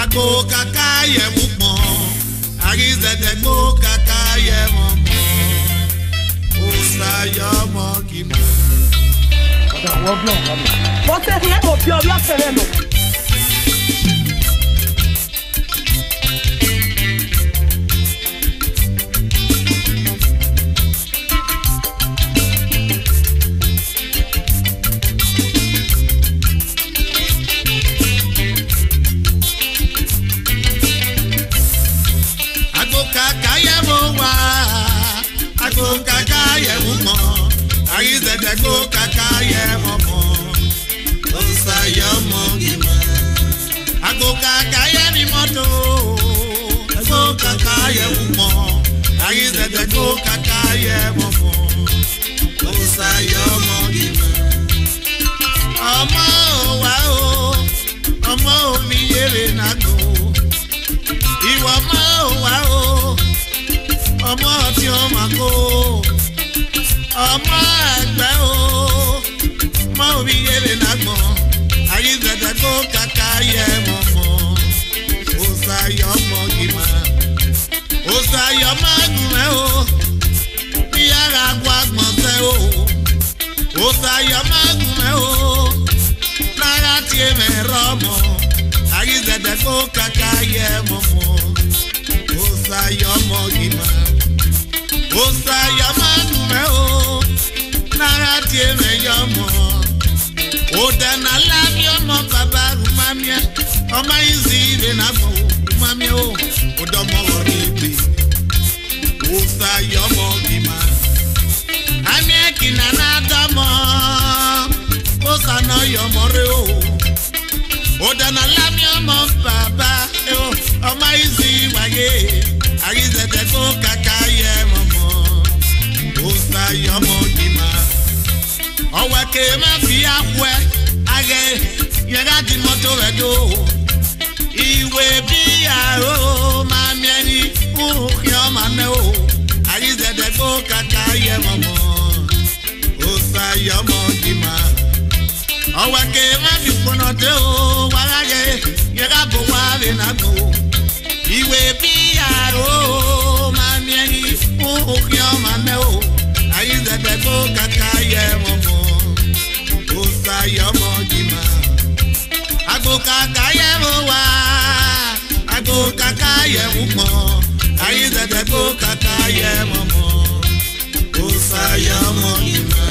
Agbokaya-Yemwomon, Agbokaya-Yemwomon, Osayomogima. Você rien au pior, là, c'est rien. Agbokaya-Yemwomon, Agbokaya-Yemwomon, Osayomogima. Agbokaya-Yemwomon, Agbokaya-Yemwomon, Agbokaya-Yemwomon, Osayomogima. Ọmọ wa o, ọmọ mi yere nago. Ìwọ ọmọ wa o. Ọmọ tí ó máa kó ọmọ àgbẹ̀ o mọ òbí yẹlẹ nàgbọ̀n àyíṣẹ́jẹ́ kó Agbokaya-Yemwomon Osayomogima Osayomogima o bí ara gbọ́ àgbọ̀nsẹ̀ o Osayomogima o lára tí èmẹ̀ rọ́mọ àyíṣẹ́jẹ́ kó Agbokaya-Yemwomon Osayomogima Osayomogima o nara tie me yomo o dana labi ọmọ baba rumamia ọmọ izi ile na gbo rumamia o odomo oribe Osayomogima ami ekina na damo Osana yomore o dana labi ọmọ baba ọmọ izi waye àyíṣẹ́jẹ́ kó Agbokaya-Yemwomon Osayomogima ọwọ́ ke má fi àwẹ̀ agẹ yẹra di mọ́tò rẹ̀ dó ìwé bíyà o máa mẹ́ni fún kí ọmọ náà o àyíṣẹ́jẹ́ kó Agbokaya-Yemwomon Osayomogima ọwọ́ ke má fi kùnà dé o wàrà yẹ yẹra bò wá rẹ̀ nàgbò ìwé bíyà o máa mẹ́ni fún kí ọmọ náà o àyíṣẹ́jẹ́ kó Agbokaya-Yemwomon Osayomogima Agbokaya-Yemwomon Agbokaya-Yemwomon àyíṣẹ́jẹ́ kó Agbokaya-Yemwomon Osayomogima.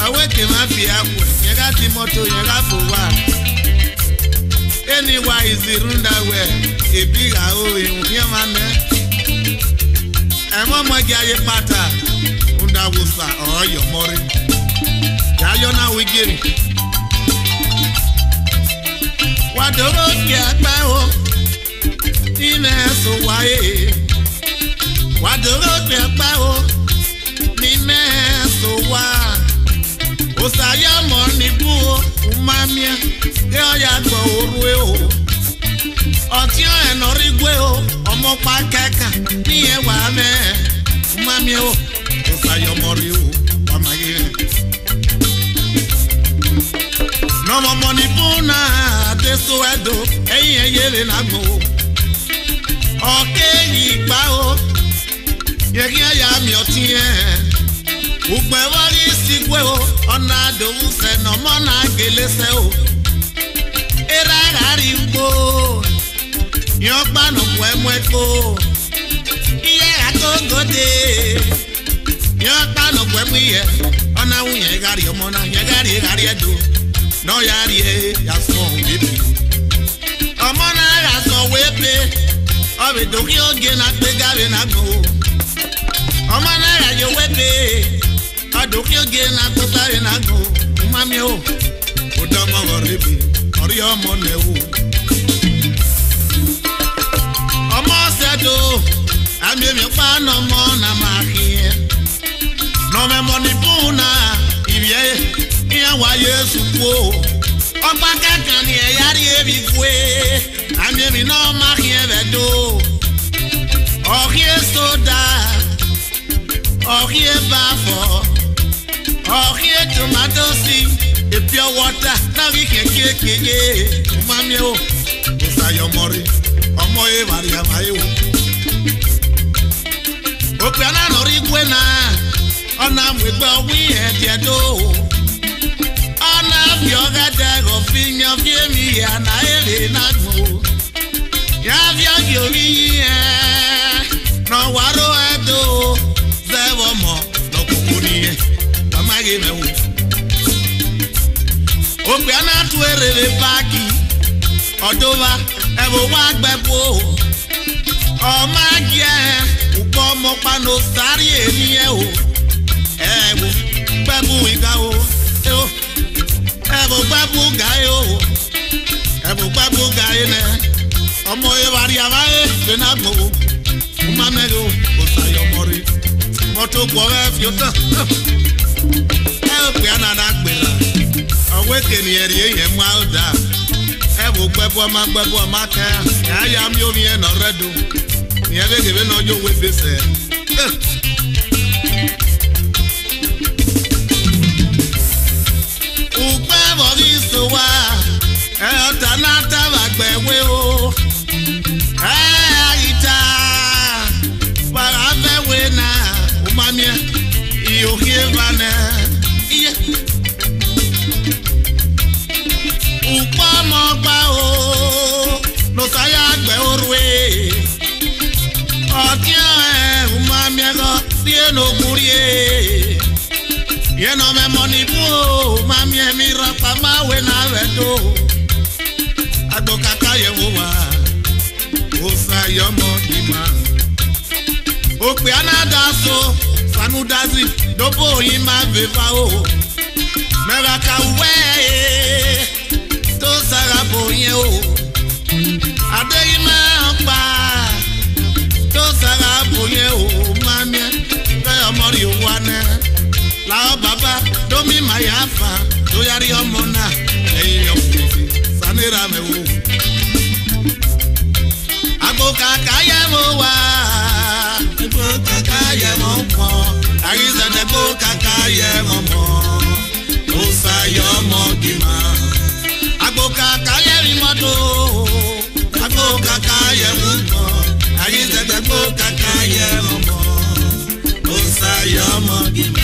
Àwẹ̀ kì máa fi àpò yẹn ká ti mọ́tò yẹn ká fò wá. Anyway, is the underwear a big oh in Yamane? And one more guy pata underwusa or your mori. Yayona we get it. What the road get by oh? Nime so why? What the road get by oh? Nime so why? Osayomon ni bu umamia. Yo ya gbo oru e o oti o enori gwe o omo pa keka ni e wa me umami o Osayomori o pamaye no mo money buna de so edo eyin eyele na gbo oke yi pa o yegi aya mi oti e ugbe wori sigwe o ona do se no mo na gele se o Erarimbo Yokbano Kwemweko Iye Akogode Yokbano Kwemwe Ona unye gari omona Yegari gari edo No yari yaso wepe Omona yaso wepe Obe doki oge na kpegare na go Omona yayo wepe Odoki oge na kpegare na go Umami o Odomo gorebi Ori ọmọ newu ọmọ sedo ami mi pa no mo na ma hie no me money buna ibie iya wa Yesu ko ọpa kankan ni e yari ebi kwe ami mi no ma hie bedo ohie soda ohie bafo ohie tomato si a pure water, now we can kick it. Mamio, Sayomori, Omoe Maria Mayo. Opiana Noriguena, Onam with Bowie and Yado. Onam Yoga Dago, Finger, Fiemi, and I Nago. Yavia Yomi, no Waro Ado, Zewomo, no Kukuni, Tamagime. Opiana to a paki, Odova, ever walk bebo. Oh my dear, Upomo Pano Sari, Evo, Babu Igao, Evo Babu Gayo, Evo Babu Gayene, Omoe Variava, Benabo, Umamego, Osayomori, Moto Boa, Fiota, Opiana Nakbela. Awaken here, Mwalda. Evo Bebo, my Bebo, my car. I am your man already. Never given on your with this. Upa is the one. Eltanata like Bewo. Aita. But I'm the winner. Umamia. You hear Vanna. Upamogba o no saya gbe orwe otia umamiego tie no gurie ye no me money bu mami mi rapa ma we na wedo Agbokaya-Yemwomon o sayomodima okpe anadaso sanudazi dobo yin ma veva o meraka we to Saraboye o Adeyima pa to Saraboye o mami pe omori wane la baba do mi mayafa to yari omona eyo sanira me o Agbokaya-Yemwomon Agbokaya-Yemwomon Agiza de Agbokaya-Yemwomon o sayomodima Agbokaya-Yemwomon Agbokaya-Yemwomon Agbokaya-Yemwomon O sayomodima